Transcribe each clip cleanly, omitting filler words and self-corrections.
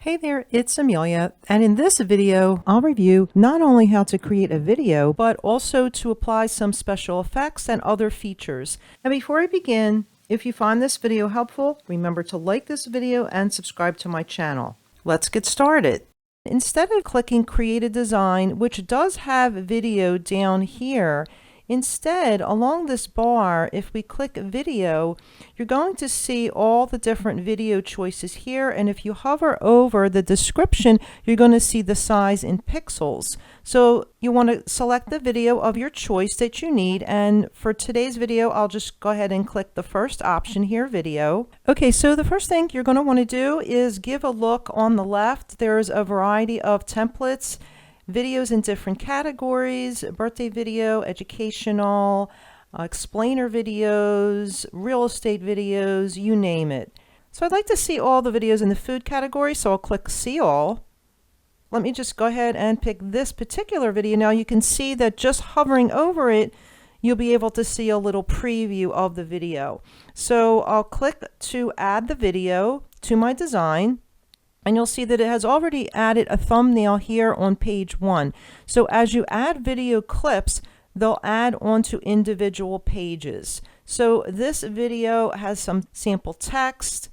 Hey there, it's Amelia, and in this video, I'll review not only how to create a video, but also to apply some special effects and other features. And before I begin, if you find this video helpful, remember to like this video and subscribe to my channel. Let's get started. Instead of clicking Create a Design, which does have video down here, instead, along this bar, if we click Video, you're going to see all the different video choices here, and if you hover over the description, you're going to see the size in pixels. So you want to select the video of your choice that you need, and for today's video, I'll just go ahead and click the first option here, Video. Okay, so the first thing you're going to want to do is give a look on the left. There's a variety of templates, videos in different categories: birthday video, educational, explainer videos, real estate videos, you name it. So I'd like to see all the videos in the food category, so I'll click See All. Let me just go ahead and pick this particular video. Now you can see that just hovering over it, you'll be able to see a little preview of the video. So I'll click to add the video to my design. And you'll see that it has already added a thumbnail here on page 1. So as you add video clips, they'll add onto individual pages. So this video has some sample text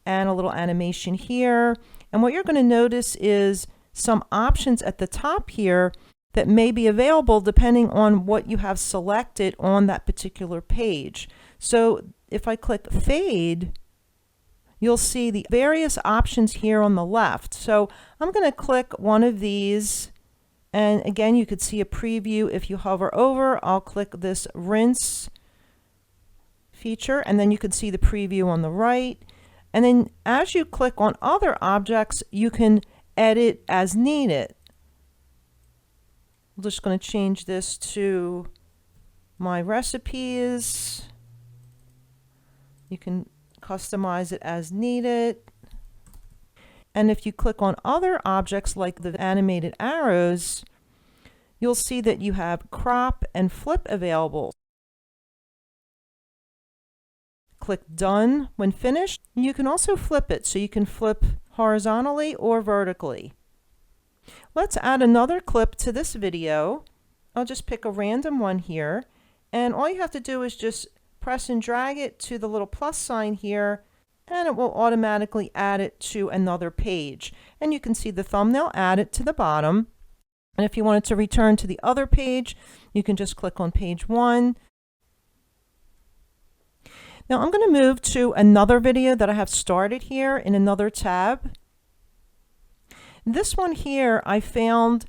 and a little animation here. And what you're going to notice is some options at the top here that may be available depending on what you have selected on that particular page. So if I click Fade, you'll see the various options here on the left. So I'm going to click one of these, and again you could see a preview if you hover over. I'll click this rinse feature, and then you can see the preview on the right. And then as you click on other objects, you can edit as needed. I'm just going to change this to my recipes. You can customize it as needed. And if you click on other objects like the animated arrows, you'll see that you have crop and flip available. Click Done when finished. You can also flip it, so you can flip horizontally or vertically. Let's add another clip to this video. I'll just pick a random one here, and all you have to do is just press and drag it to the little plus sign here, and it will automatically add it to another page. And you can see the thumbnail added to the bottom. And if you wanted to return to the other page, you can just click on page 1. Now I'm going to move to another video that I have started here in another tab. This one here, I found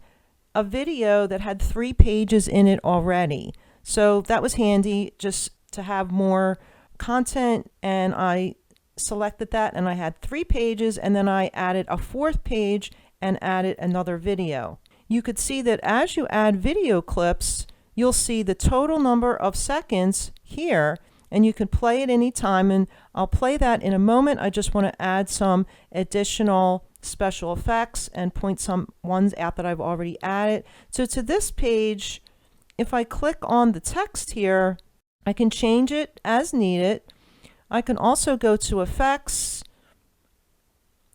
a video that had 3 pages in it already. So that was handy, just to have more content, and I selected that, and I had 3 pages, and then I added a 4th page and added another video. You could see that as you add video clips, you'll see the total number of seconds here, and you can play at any time, and I'll play that in a moment. I just want to add some additional special effects and point some ones out that I've already added. So to this page, if I click on the text here, I can change it as needed. I can also go to Effects.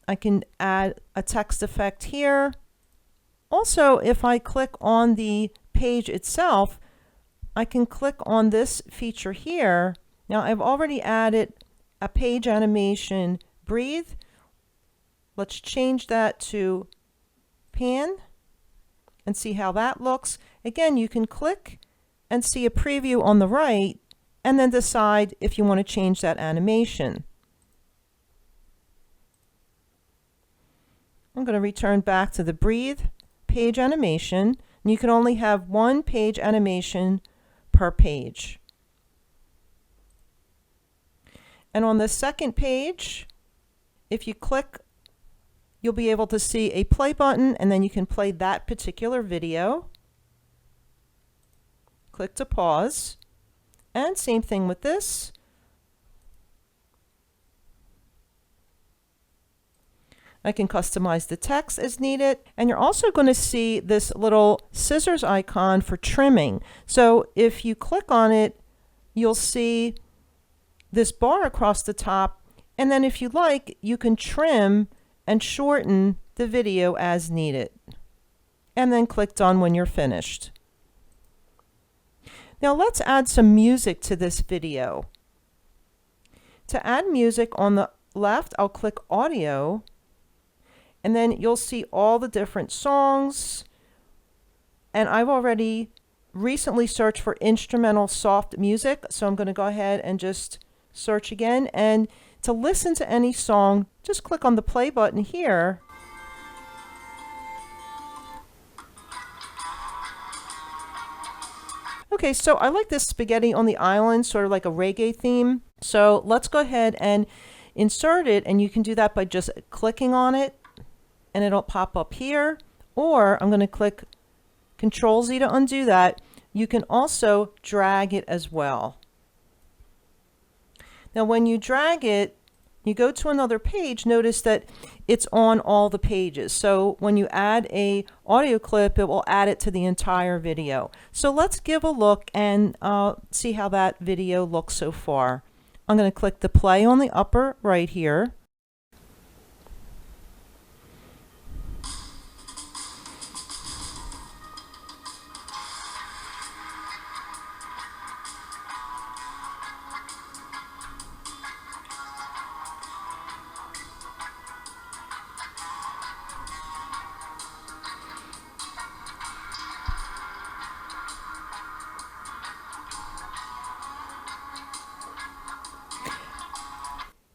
I can add a text effect here. Also, if I click on the page itself, I can click on this feature here. Now I've already added a page animation, Breathe. Let's change that to Pan and see how that looks. Again, you can click and see a preview on the right, and then decide if you want to change that animation. I'm going to return back to the Breathe page animation, and you can only have 1 page animation per page. And on the second page, if you click, you'll be able to see a play button, and then you can play that particular video. Click to pause, and same thing with this. I can customize the text as needed, and you're also going to see this little scissors icon for trimming. So if you click on it, you'll see this bar across the top, and then if you like, you can trim and shorten the video as needed. And then click Done when you're finished. Now let's add some music to this video. To add music, on the left, I'll click Audio, and then you'll see all the different songs. And I've already recently searched for instrumental soft music, so I'm going to go ahead and just search again. And to listen to any song, just click on the play button here. Okay, so I like this Spaghetti on the Island, sort of like a reggae theme. So let's go ahead and insert it, and you can do that by just clicking on it, and it'll pop up here. Or I'm going to click Control Z to undo that. You can also drag it as well. Now when you drag it, you go to another page, notice that it's on all the pages. So when you add a audio clip, it will add it to the entire video. So let's give a look and see how that video looks so far. I'm going to click the play on the upper right here.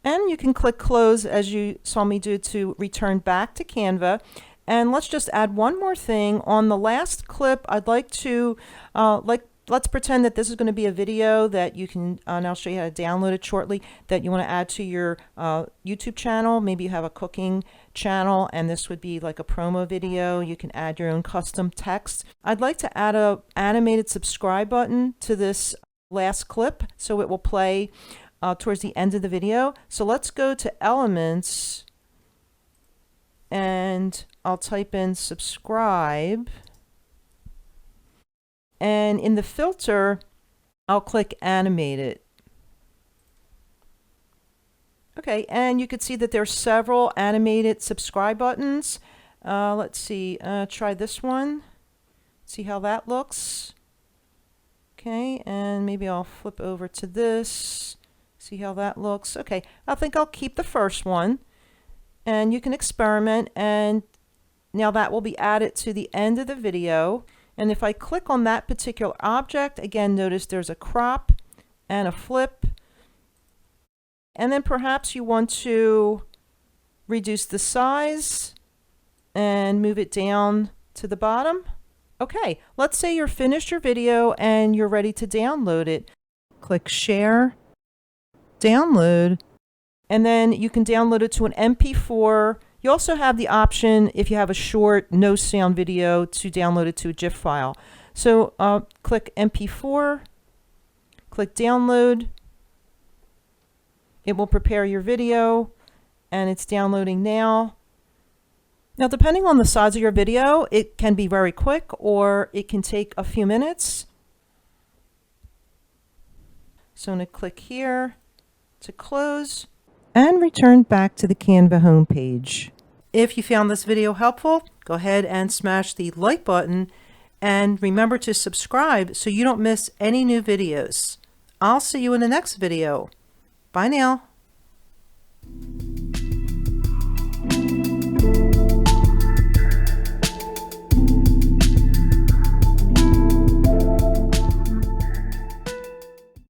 And you can click Close, as you saw me do, to return back to Canva. And let's just add one more thing. On the last clip, I'd like to, let's pretend that this is going to be a video that you can, and I'll show you how to download it shortly, that you want to add to your YouTube channel. Maybe you have a cooking channel, and this would be like a promo video. You can add your own custom text. I'd like to add a animated subscribe button to this last clip, so it will play towards the end of the video. So let's go to Elements, and I'll type in subscribe, and in the filter I'll click animated. Okay, and you can see that there's several animated subscribe buttons. Let's see, try this one, see how that looks. Okay, and maybe I'll flip over to this. See how that looks. Okay, I think I'll keep the first one, and you can experiment, and now that will be added to the end of the video. And if I click on that particular object, again, notice there's a crop and a flip, and then perhaps you want to reduce the size and move it down to the bottom. Okay, let's say you're finished your video and you're ready to download it. Click Share, Download, and then you can download it to an MP4. You also have the option, if you have a short, no sound video, to download it to a GIF file. So click MP4, click Download. It will prepare your video, and it's downloading now. Now, depending on the size of your video, it can be very quick, or it can take a few minutes. So I'm going to click here to close and return back to the Canva homepage. If you found this video helpful, go ahead and smash the like button, and remember to subscribe so you don't miss any new videos. I'll see you in the next video. Bye now.